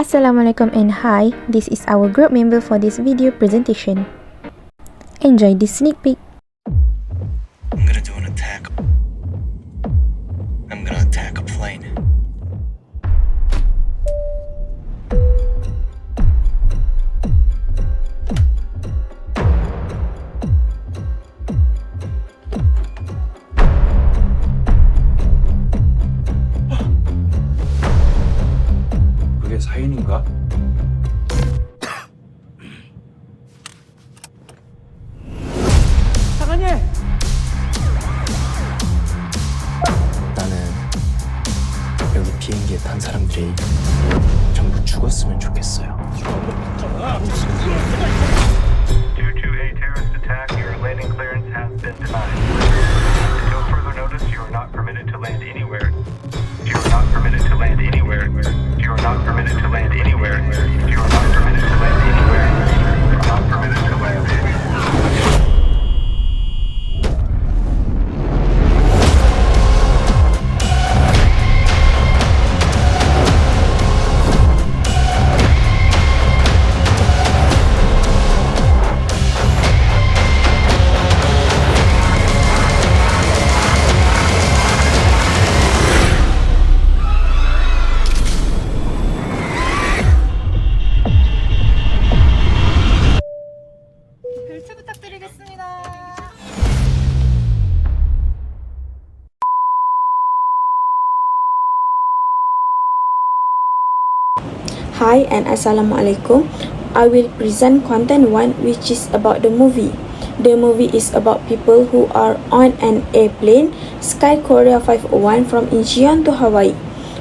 Assalamualaikum and hi, this is our group member for this video presentation. Enjoy this sneak peek. I'm gonna do an attack. I'm gonna attack a plane. 그게 사인인가? 나는 여기 비행기에 탄 사람들이 전부 죽었으면 좋겠어요. Due to a terrorist attack, your landing clearance has been denied. Until further notice, you are not permitted to land anywhere. You are not permitted to land anywhere. You are not permitted to land anywhere. You are not permitted to land anywhere. You are not permitted to land anywhere. 별채 부탁드리겠습니다. Hi and Assalamualaikum. I will present content 1 which is about the movie. The movie is about people who are on an airplane Sky Korea 501 from Incheon to Hawaii.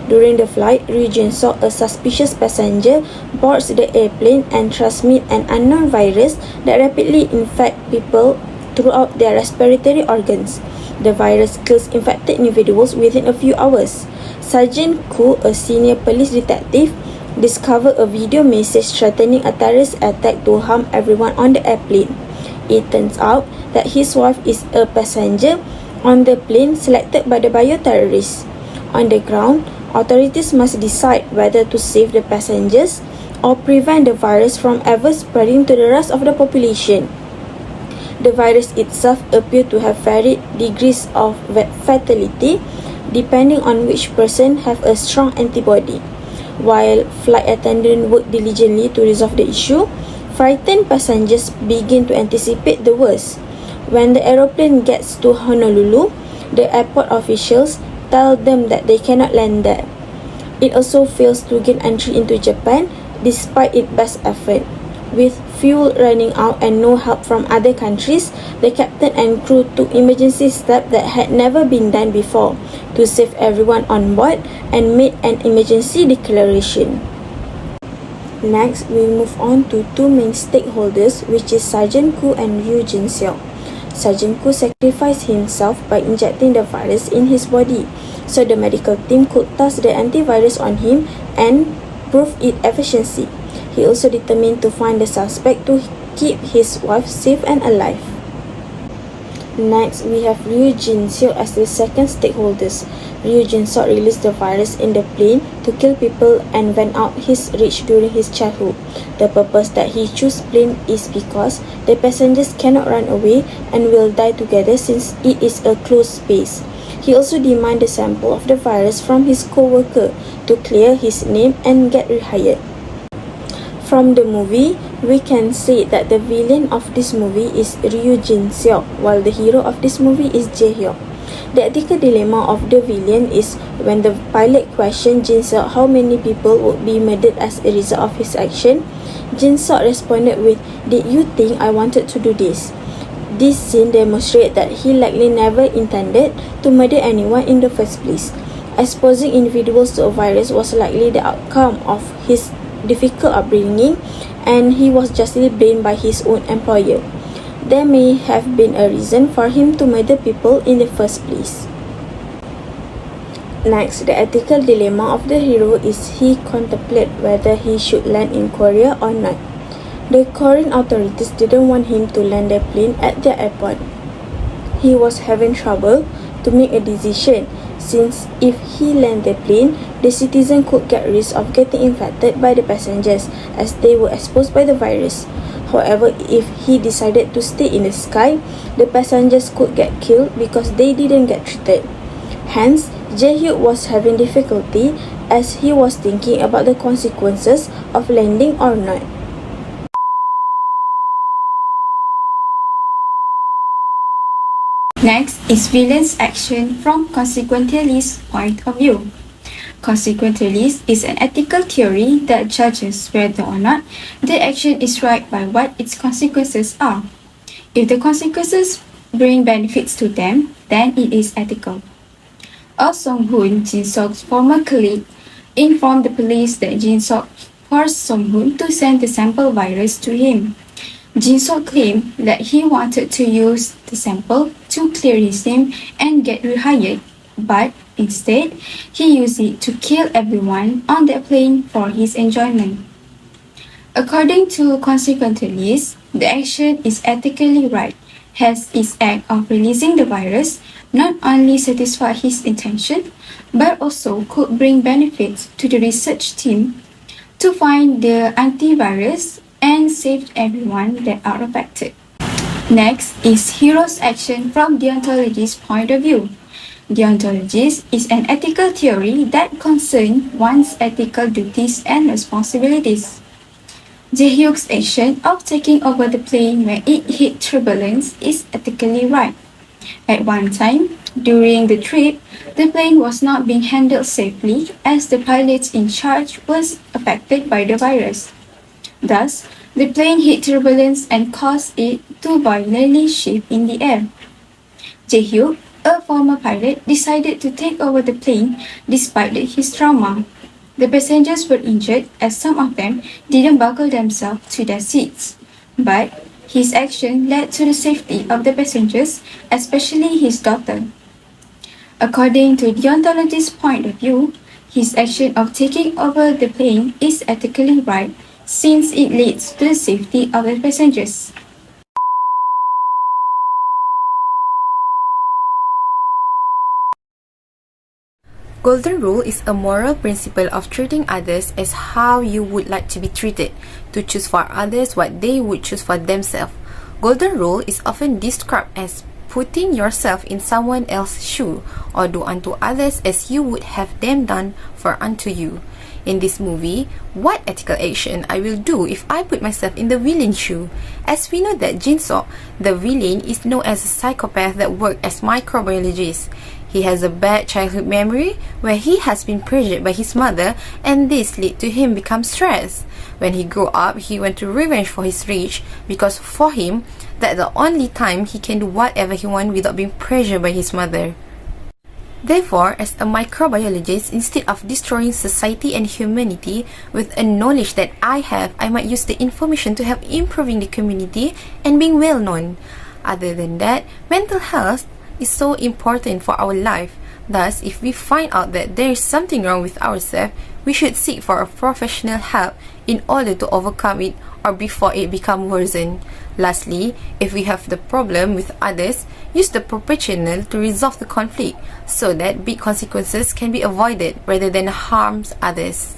During the flight, Ryu Jin-seok, a suspicious passenger, boards the airplane and transmits an unknown virus that rapidly infects people throughout their respiratory organs. The virus kills infected individuals within a few hours. Sergeant Koo, a senior police detective, discovered a video message threatening a terrorist attack to harm everyone on the airplane. It turns out that his wife is a passenger on the plane selected by the bioterrorists. On the ground, authorities must decide whether to save the passengers or prevent the virus from ever spreading to the rest of the population. The virus itself appears to have varied degrees of fatality depending on which person have a strong antibody. While flight attendants work diligently to resolve the issue, frightened passengers begin to anticipate the worst. When the aeroplane gets to Honolulu, the airport officials tell them that they cannot land there. It also fails to gain entry into Japan despite its best effort. With fuel running out and no help from other countries, the captain and crew took emergency steps that had never been done before to save everyone on board and made an emergency declaration. Next, we move on to two main stakeholders, which is Sergeant Koo and Ryu Jin-seok. Sergeant Koo sacrificed himself by injecting the virus in his body, so the medical team could test the antivirus on him and prove its efficiency. He also determined to find the suspect to keep his wife safe and alive. Next, we have Ryu Jin-seok as the second stakeholders. Ryu Jin-seok released the virus in the plane to kill people and went out his reach during his childhood. The purpose that he chose plane is because the passengers cannot run away and will die together since it is a closed space. He also demanded a sample of the virus from his co-worker to clear his name and get rehired. From the movie, we can say that the villain of this movie is Ryu Jin-seok, while the hero of this movie is Jae-hyuk. The ethical dilemma of the villain is when the pilot questioned Jin-seok how many people would be murdered as a result of his action. Jin-seok responded with, "Did you think I wanted to do this?" This scene demonstrates that he likely never intended to murder anyone in the first place. Exposing individuals to a virus was likely the outcome of his difficult upbringing, and he was justly blamed by his own employer. There may have been a reason for him to murder people in the first place. Next, the ethical dilemma of the hero is he contemplated whether he should land in Korea or not. The Korean authorities didn't want him to land their plane at their airport. He was having trouble to make a decision since if he land the plane, the citizen could get risk of getting infected by the passengers as they were exposed by the virus. However, if he decided to stay in the sky, the passengers could get killed because they didn't get treated. Hence, Jae-hyuk was having difficulty as he was thinking about the consequences of landing or not. Next is villain's action from consequentialist point of view. Consequentialist is an ethical theory that judges whether or not the action is right by what its consequences are. If the consequences bring benefits to them, then it is ethical. Oh Song-hoon, Jin-seok's former colleague, informed the police that Jin-seok forced Song-hoon to send the sample virus to him. Jin-seok claimed that he wanted to use the sample to clear his name and get rehired, but instead, he used it to kill everyone on the plane for his enjoyment. According to consequentialists, the action is ethically right, as his act of releasing the virus not only satisfied his intention, but also could bring benefits to the research team to find the antivirus and save everyone that are affected. Next is hero's action from deontologist's point of view. Deontology is an ethical theory that concerns one's ethical duties and responsibilities. Jae-hyuk's action of taking over the plane when it hit turbulence is ethically right. At one time, during the trip, the plane was not being handled safely as the pilot in charge was affected by the virus. Thus, the plane hit turbulence and caused it to violently shift in the air. Jae-hyuk, a former pilot, decided to take over the plane despite his trauma. The passengers were injured as some of them didn't buckle themselves to their seats. But his action led to the safety of the passengers, especially his daughter. According to deontologist's point of view, his action of taking over the plane is ethically right since it leads to the safety of the passengers. Golden rule is a moral principle of treating others as how you would like to be treated, to choose for others what they would choose for themselves. Golden rule is often described as putting yourself in someone else's shoe, or do unto others as you would have them done for unto you. In this movie, what ethical action I will do if I put myself in the villain's shoe? As we know that Jin-seok, the villain, is known as a psychopath that worked as microbiologist. He has a bad childhood memory where he has been pressured by his mother, and this led to him become stressed. When he grew up, he went to revenge for his rage because for him, that's the only time he can do whatever he wants without being pressured by his mother. Therefore, as a microbiologist, instead of destroying society and humanity with a knowledge that I have, I might use the information to help improving the community and being well known. Other than that, mental health is so important for our life. Thus, if we find out that there is something wrong with ourselves, we should seek for a professional help in order to overcome it or before it becomes worsened. Lastly, if we have the problem with others, use the proper channel to resolve the conflict so that big consequences can be avoided rather than harms others.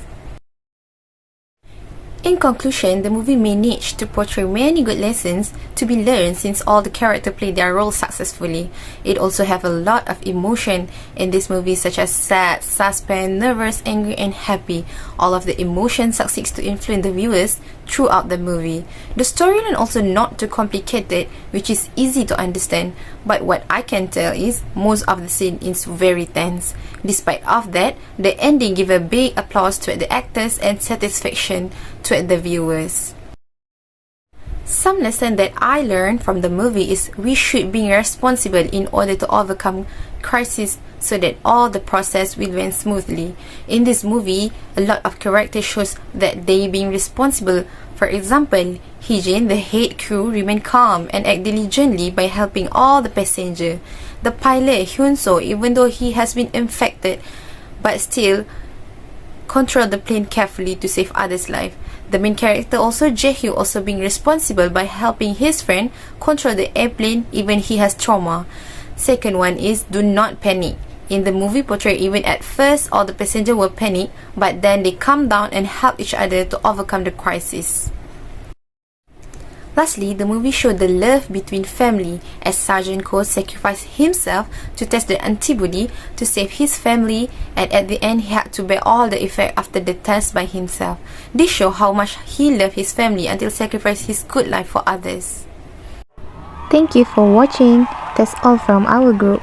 In conclusion, the movie managed to portray many good lessons to be learned since all the characters play their role successfully. It also have a lot of emotion in this movie, such as sad, suspense, nervous, angry, and happy. All of the emotions succeeds to influence the viewers throughout the movie. The storyline also not too complicated, which is easy to understand, but what I can tell is most of the scene is very tense. Despite of that, the ending give a big applause to the actors and satisfaction to the viewers. Some lesson that I learned from the movie is we should be responsible in order to overcome crisis so that all the process will run smoothly. In this movie, a lot of characters shows that they being responsible. For example, Hee-jin, the head crew, remain calm and act diligently by helping all the passengers. The pilot Hyun-soo, even though he has been infected, but still control the plane carefully to save others' life. The main character also Jae-hyuk also being responsible by helping his friend control the airplane even he has trauma. Second one is do not panic. In the movie portrayed, even at first all the passengers will panic, but then they calm down and help each other to overcome the crisis. Lastly, the movie showed the love between family, as Sergeant Cole sacrificed himself to test the antibody to save his family, and at the end he had to bear all the effect after the test by himself. This shows how much he loved his family until sacrificed his good life for others. Thank you for watching. That's all from our group.